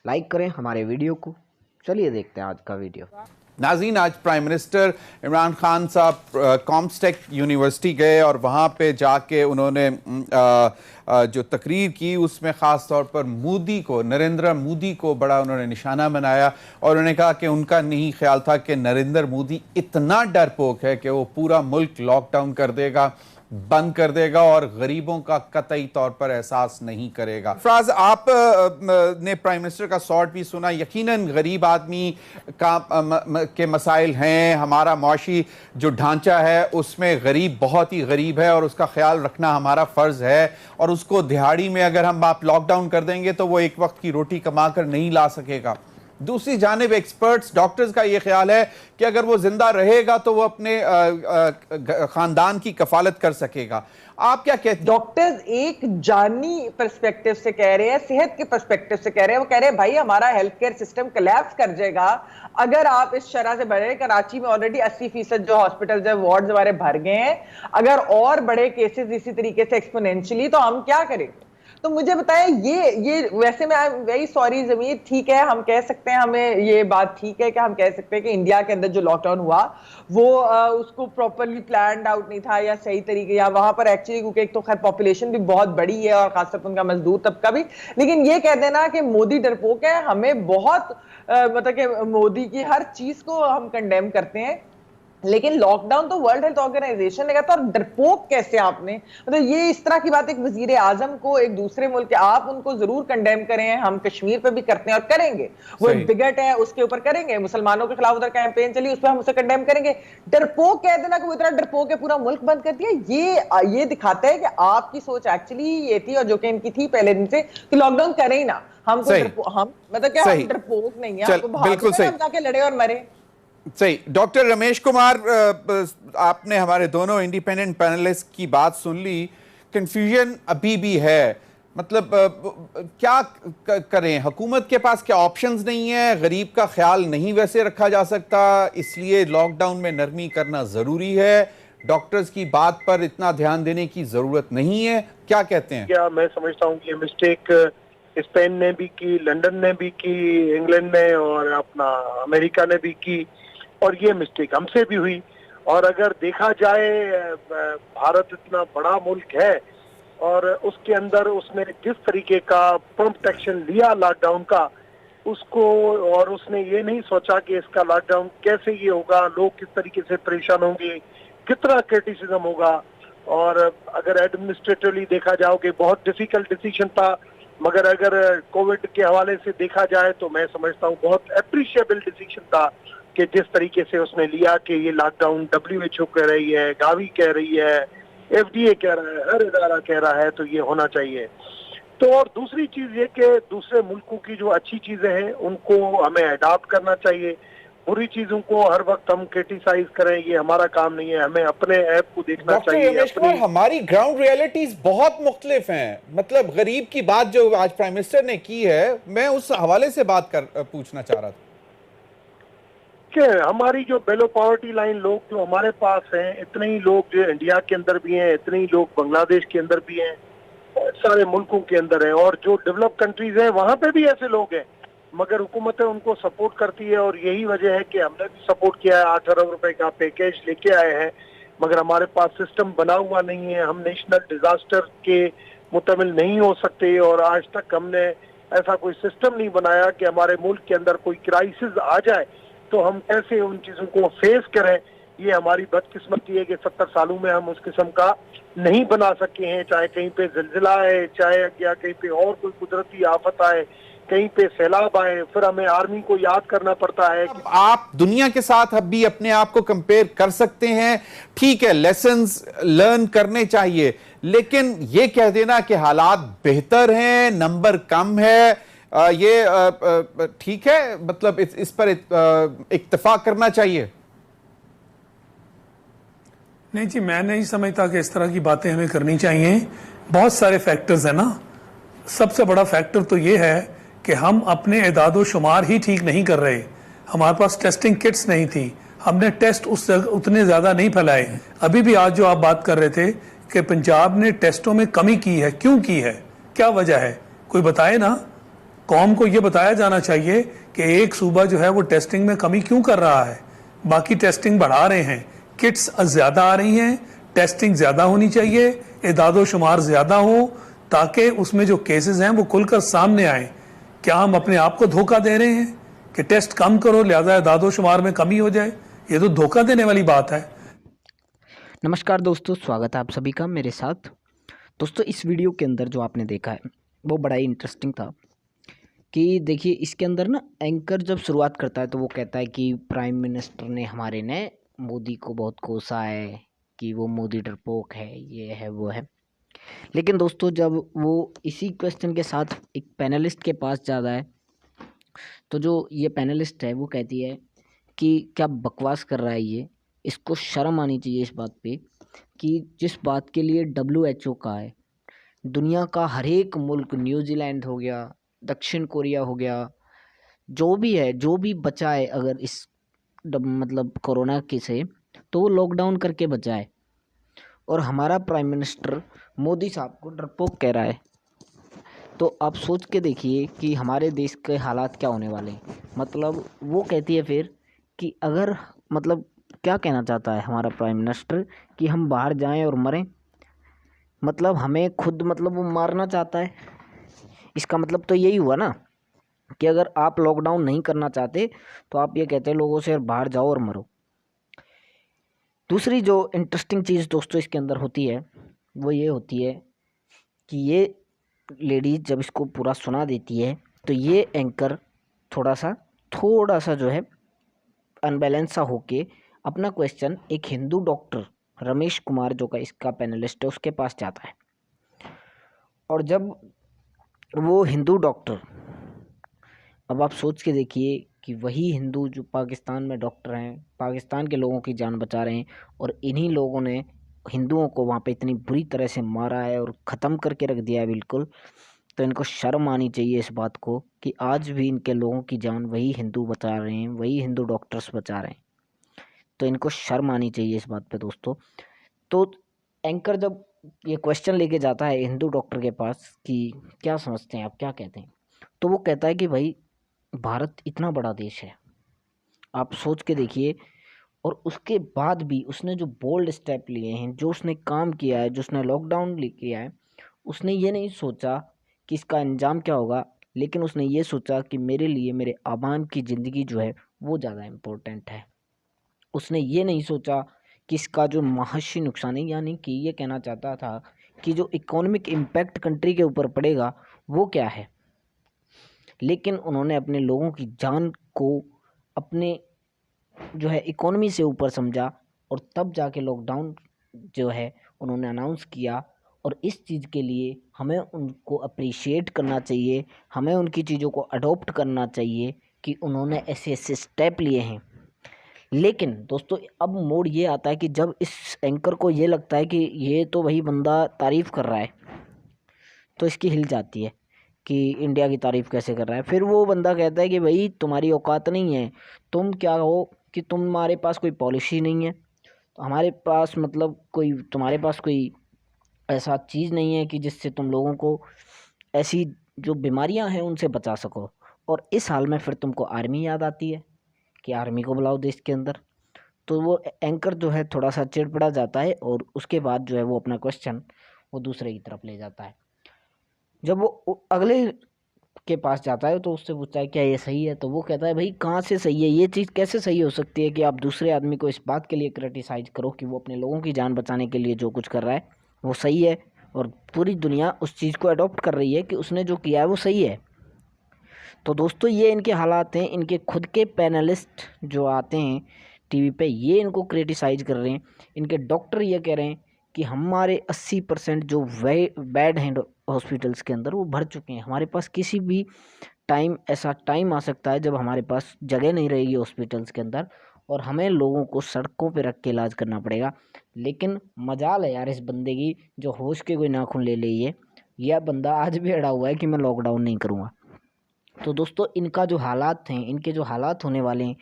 Like करें हमारे video को। चलिए देखते हैं आज का वीडियो। नाज़रीन, आज प्राइम मिनिस्टर इमरान खान साहब कॉम्स्टेक यूनिवर्सिटी गए और वहाँ पे जाके उन्होंने जो तकरीर की उसमें ख़ास तौर पर मोदी को, नरेंद्र मोदी को बड़ा उन्होंने निशाना बनाया और उन्होंने कहा कि उनका नहीं ख्याल था कि नरेंद्र मोदी इतना डरपोक है कि वो पूरा मुल्क लॉकडाउन कर देगा, बंद कर देगा और गरीबों का कतई तौर पर एहसास नहीं करेगा। फराज, आप ने प्राइम मिनिस्टर का शॉर्ट भी सुना। यकीनन गरीब आदमी के मसाइल हैं, हमारा मुआशी जो ढांचा है उसमें गरीब बहुत ही गरीब है और उसका ख्याल रखना हमारा फ़र्ज़ है। और उसको दिहाड़ी में अगर हम आप लॉकडाउन कर देंगे तो वो एक वक्त की रोटी कमा कर नहीं ला सकेगा। दूसरी जानिब एक्सपर्ट्स, डॉक्टर्स का यह ख्याल है कि अगर वो जिंदा रहेगा तो वो अपने खानदान की कफालत कर सकेगा। आप क्या कहते हैं? डॉक्टर्स एक जानी पर्सपेक्टिव से कह रहे हैं, सेहत के पर्सपेक्टिव से कह रहे हैं। वो कह रहे हैं भाई हमारा हेल्थ केयर सिस्टम कोलैप्स कर जाएगा अगर आप इस शरह से बढ़े। कराची में ऑलरेडी 80% जो हॉस्पिटल्स है वार्ड्स हमारे भर गए हैं, अगर और बड़े केसेस इसी तरीके से एक्सपोनेंशियली तो हम क्या करेंगे? तो मुझे बताएं, ये वैसे मैं वेरी सॉरी जमीर, ठीक है हम कह सकते हैं, हमें ये बात ठीक है कि हम कह सकते हैं कि इंडिया के अंदर जो लॉकडाउन हुआ वो उसको प्रॉपरली प्लान्ड आउट नहीं था या सही तरीके, या वहां पर एक्चुअली क्योंकि एक तो खैर पॉपुलेशन भी बहुत बड़ी है और खासतौर पर उनका मजदूर तबका भी। लेकिन ये कह देना कि मोदी डरपोक है, हमें बहुत मतलब कि मोदी की हर चीज को हम कंडेम करते हैं, लेकिन लॉकडाउन तो वर्ल्ड हेल्थ ऑर्गेनाइजेशन ने कहा था। और डरपोक कैसे आपने, मतलब ये इस तरह की बात एक वजीर आजम को एक दूसरे मुल्क के, आप उनको जरूर कंडेम करें, हम कश्मीर पे भी करते हैं और करेंगे। वो एक बिगट है उसके ऊपर करेंगे, मुसलमानों के खिलाफ उधर कैंपेन चली उस पर हम उसे कंडेम करेंगे। डरपोक कह देना कि वो इतना डरपोक है पूरा मुल्क बंद कर दिया, ये दिखाता है कि आपकी सोच एक्चुअली ये थी और जो कि इनकी थी पहले दिन से कि लॉकडाउन करें ही ना। हम मतलब क्या हम डरपोक नहीं है, हमको बिल्कुल सही, हम जाके लड़े और मरे। सही। डॉक्टर रमेश कुमार, आपने हमारे दोनों इंडिपेंडेंट पैनलिस्ट की बात सुन ली। कंफ्यूजन अभी भी है, मतलब क्या करें? हुकूमत के पास क्या ऑप्शंस नहीं है? गरीब का ख्याल नहीं वैसे रखा जा सकता, इसलिए लॉकडाउन में नरमी करना जरूरी है। डॉक्टर्स की बात पर इतना ध्यान देने की जरूरत नहीं है। क्या कहते हैं? क्या मैं समझता हूँ कि ये मिस्टेक स्पेन ने भी की, लंदन ने भी की, इंग्लैंड ने और अपना अमेरिका ने भी की, और ये मिस्टेक हमसे भी हुई। और अगर देखा जाए भारत इतना बड़ा मुल्क है और उसके अंदर उसने जिस तरीके का प्रॉम्प्ट एक्शन लिया लॉकडाउन का उसको, और उसने ये नहीं सोचा कि इसका लॉकडाउन कैसे ये होगा, लोग किस तरीके से परेशान होंगे, कितना क्रिटिसिज्म होगा। और अगर एडमिनिस्ट्रेटिवली देखा जाओ कि बहुत डिफिकल्ट डिसीजन था, मगर अगर कोविड के हवाले से देखा जाए तो मैं समझता हूँ बहुत अप्रिशिएबल डिसीजन था कि जिस तरीके से उसने लिया कि ये लॉकडाउन WHO कह रही है, गावी कह रही है, FDA कह रहा है, हर इदारा कह रहा है, तो ये होना चाहिए। तो और दूसरी चीज ये कि दूसरे मुल्कों की जो अच्छी चीजें हैं उनको हमें अडॉप्ट करना चाहिए, बुरी चीजों को हर वक्त हम क्रिटिसाइज करें ये हमारा काम नहीं है। हमें अपने ऐप को देखना चाहिए। अपनी हमारी ग्राउंड रियलिटीज बहुत मुख्तलिफ हैं। मतलब गरीब की बात जो आज प्राइम मिनिस्टर ने की है, मैं उस हवाले से पूछना चाह रहा था कि हमारी जो बेलो पॉवर्टी लाइन लोग जो हमारे पास हैं, इतने ही लोग जो इंडिया के अंदर भी हैं, इतने ही लोग बांग्लादेश के अंदर भी हैं, बहुत सारे मुल्कों के अंदर हैं, और जो डेवलप कंट्रीज हैं वहां पे भी ऐसे लोग हैं, मगर हुकूमतें उनको सपोर्ट करती है। और यही वजह है कि हमने भी सपोर्ट किया है, 8 अरब रुपए का पैकेज लेके आए हैं, मगर हमारे पास सिस्टम बना हुआ नहीं है। हम नेशनल डिजास्टर के मुतमिल नहीं हो सकते और आज तक हमने ऐसा कोई सिस्टम नहीं बनाया कि हमारे मुल्क के अंदर कोई क्राइसिस आ जाए तो हम कैसे उन चीजों को फेस करें। ये हमारी बदकिस्मती है कि 70 सालों में हम उस किस्म का नहीं बना सके हैं। चाहे कहीं पे जिलजिला आए, चाहे या कहीं पे और कोई कुदरती आफत आए, कहीं पे सैलाब आए, फिर हमें आर्मी को याद करना पड़ता है। आप दुनिया के साथ अब भी अपने आप को कंपेयर कर सकते हैं, ठीक है, लेसन्स लर्न करने चाहिए, लेकिन ये कह देना कि हालात बेहतर हैं, नंबर कम है, ये ठीक है? मतलब इस पर इत्तेफाक करना चाहिए? नहीं जी, मैं नहीं समझता कि इस तरह की बातें हमें करनी चाहिए। बहुत सारे फैक्टर्स हैं ना। सबसे बड़ा फैक्टर तो ये है कि हम अपने इदादो शुमार ही ठीक नहीं कर रहे। हमारे पास टेस्टिंग किट्स नहीं थी, हमने टेस्ट उतने ज़्यादा नहीं फैलाए। अभी भी आज जो आप बात कर रहे थे कि पंजाब ने टेस्टों में कमी की है, क्यों की है, क्या वजह है, कोई बताए ना। कौम को ये बताया जाना चाहिए कि एक सूबा जो है वो टेस्टिंग में कमी क्यों कर रहा है, बाकी टेस्टिंग बढ़ा रहे हैं, किट्स ज्यादा आ रही हैं, टेस्टिंग ज्यादा होनी चाहिए, इदादो शुमार ज्यादा हो, ताकि उसमें जो केसेस हैं वो खुलकर सामने आए। क्या हम अपने आप को धोखा दे रहे हैं कि टेस्ट कम करो लिहाजा इदादो शुमार में कमी हो जाए? ये तो धोखा देने वाली बात है। नमस्कार दोस्तों, स्वागत है आप सभी का मेरे साथ। दोस्तों, इस वीडियो के अंदर जो आपने देखा है वो बड़ा ही इंटरेस्टिंग था कि देखिए, इसके अंदर ना एंकर जब शुरुआत करता है तो वो कहता है कि प्राइम मिनिस्टर ने हमारे ने मोदी को बहुत कोसा है कि वो मोदी डरपोक है, ये है वो है। लेकिन दोस्तों, जब वो इसी क्वेश्चन के साथ एक पैनलिस्ट के पास जाता है तो जो ये पैनलिस्ट है वो कहती है कि क्या बकवास कर रहा है ये, इसको शर्म आनी चाहिए इस बात पे कि जिस बात के लिए WHO का है, दुनिया का हर एक मुल्क, न्यूजीलैंड हो गया, दक्षिण कोरिया हो गया, जो भी है, जो भी बचा है अगर इस मतलब कोरोना के से, तो वो लॉकडाउन करके बचा है। और हमारा प्राइम मिनिस्टर मोदी साहब को डरपोक कह रहा है। तो आप सोच के देखिए कि हमारे देश के हालात क्या होने वाले हैं। मतलब वो कहती है फिर कि अगर मतलब क्या कहना चाहता है हमारा प्राइम मिनिस्टर कि हम बाहर जाएं और मरें, मतलब हमें खुद मतलब वो मारना चाहता है। इसका मतलब तो यही हुआ ना कि अगर आप लॉकडाउन नहीं करना चाहते तो आप ये कहते हैं लोगों से बाहर जाओ और मरो। दूसरी जो इंटरेस्टिंग चीज़ दोस्तों इसके अंदर होती है वो ये होती है कि ये लेडीज जब इसको पूरा सुना देती है तो ये एंकर थोड़ा सा जो है अनबैलेंस सा होके अपना क्वेश्चन एक हिंदू डॉक्टर रमेश कुमार जो का इसका पैनलिस्ट है उसके पास जाता है। और जब वो हिंदू डॉक्टर, अब आप सोच के देखिए कि वही हिंदू जो पाकिस्तान में डॉक्टर हैं, पाकिस्तान के लोगों की जान बचा रहे हैं, और इन्हीं लोगों ने हिंदुओं को वहाँ पे इतनी बुरी तरह से मारा है और ख़त्म करके रख दिया है बिल्कुल। तो इनको शर्म आनी चाहिए इस बात को कि आज भी इनके लोगों की जान वही हिंदू बचा रहे हैं, वही हिंदू डॉक्टर्स बचा रहे हैं। तो इनको शर्म आनी चाहिए इस बात पे दोस्तों। तो एंकर जब ये क्वेश्चन लेके जाता है हिंदू डॉक्टर के पास कि क्या समझते हैं आप, क्या कहते हैं, तो वो कहता है कि भाई भारत इतना बड़ा देश है, आप सोच के देखिए। और उसके बाद भी उसने जो बोल्ड स्टेप लिए हैं, जो उसने काम किया है, जो उसने लॉकडाउन किया है, उसने ये नहीं सोचा कि इसका अंजाम क्या होगा, लेकिन उसने ये सोचा कि मेरे लिए मेरे आवाम की ज़िंदगी जो है वो ज़्यादा इम्पोर्टेंट है। उसने ये नहीं सोचा कि इसका जो महाशी नुकसान है, यानी कि ये कहना चाहता था कि जो इकोनॉमिक इम्पैक्ट कंट्री के ऊपर पड़ेगा वो क्या है। लेकिन उन्होंने अपने लोगों की जान को अपने जो है इकोनॉमी से ऊपर समझा और तब जाके लॉकडाउन जो है उन्होंने अनाउंस किया। और इस चीज़ के लिए हमें उनको अप्रिशिएट करना चाहिए, हमें उनकी चीज़ों को अडॉप्ट करना चाहिए कि उन्होंने ऐसे ऐसे स्टेप लिए हैं। लेकिन दोस्तों, अब मोड़ ये आता है कि जब इस एंकर को ये लगता है कि ये तो वही बंदा तारीफ़ कर रहा है, तो इसकी हिल जाती है कि इंडिया की तारीफ़ कैसे कर रहा है। फिर वो बंदा कहता है कि भाई तुम्हारी औकात नहीं है, तुम क्या हो कि तुम्हारे पास कोई पॉलिसी नहीं है, तो हमारे पास मतलब कोई तुम्हारे पास कोई ऐसा चीज़ नहीं है कि जिससे तुम लोगों को ऐसी जो बीमारियां हैं उनसे बचा सको। और इस हाल में फिर तुमको आर्मी याद आती है कि आर्मी को बुलाओ देश के अंदर। तो वो एंकर जो है थोड़ा सा चिड़पड़ा जाता है और उसके बाद जो है वो अपना क्वेश्चन वो दूसरे की तरफ ले जाता है। जब वो अगले के पास जाता है तो उससे पूछता है क्या ये सही है, तो वो कहता है भाई कहाँ से सही है, ये चीज़ कैसे सही हो सकती है कि आप दूसरे आदमी को इस बात के लिए क्रिटिसाइज करो कि वो अपने लोगों की जान बचाने के लिए जो कुछ कर रहा है वो सही है, और पूरी दुनिया उस चीज़ को अडॉप्ट कर रही है कि उसने जो किया है वो सही है। तो दोस्तों, ये इनके हालात हैं। इनके खुद के पैनलिस्ट जो आते हैं टीवी पे, ये इनको क्रिटिसाइज कर रहे हैं। इनके डॉक्टर ये कह रहे हैं कि हमारे 80% जो बेड हैं हॉस्पिटल्स के अंदर वो भर चुके हैं, हमारे पास किसी भी टाइम ऐसा टाइम आ सकता है जब हमारे पास जगह नहीं रहेगी हॉस्पिटल्स के अंदर और हमें लोगों को सड़कों पे रख के इलाज करना पड़ेगा। लेकिन मजाल है यार इस बंदे की जो होश के कोई नाखून ले लिए, यह बंदा आज भी अड़ा हुआ है कि मैं लॉकडाउन नहीं करूँगा। तो दोस्तों, इनका जो हालात हैं, इनके जो हालात होने वाले हैं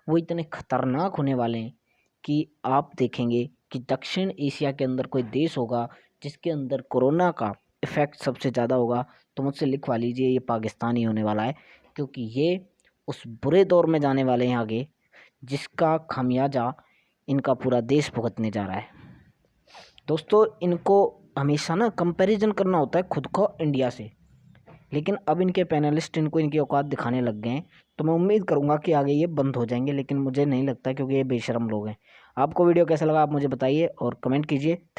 वो इतने ख़तरनाक होने वाले हैं कि आप देखेंगे कि दक्षिण एशिया के अंदर कोई देश होगा जिसके अंदर कोरोना का इफ़ेक्ट सबसे ज़्यादा होगा तो मुझसे लिखवा लीजिए ये पाकिस्तानी होने वाला है, क्योंकि ये उस बुरे दौर में जाने वाले हैं आगे जिसका खामियाजा इनका पूरा देश भुगतने जा रहा है। दोस्तों, इनको हमेशा ना कंपैरिजन करना होता है खुद को इंडिया से, लेकिन अब इनके पैनलिस्ट इनको इनकी औकात दिखाने लग गए हैं, तो मैं उम्मीद करूंगा कि आगे ये बंद हो जाएंगे, लेकिन मुझे नहीं लगता क्योंकि ये बेशरम लोग हैं। आपको वीडियो कैसा लगा आप मुझे बताइए और कमेंट कीजिए।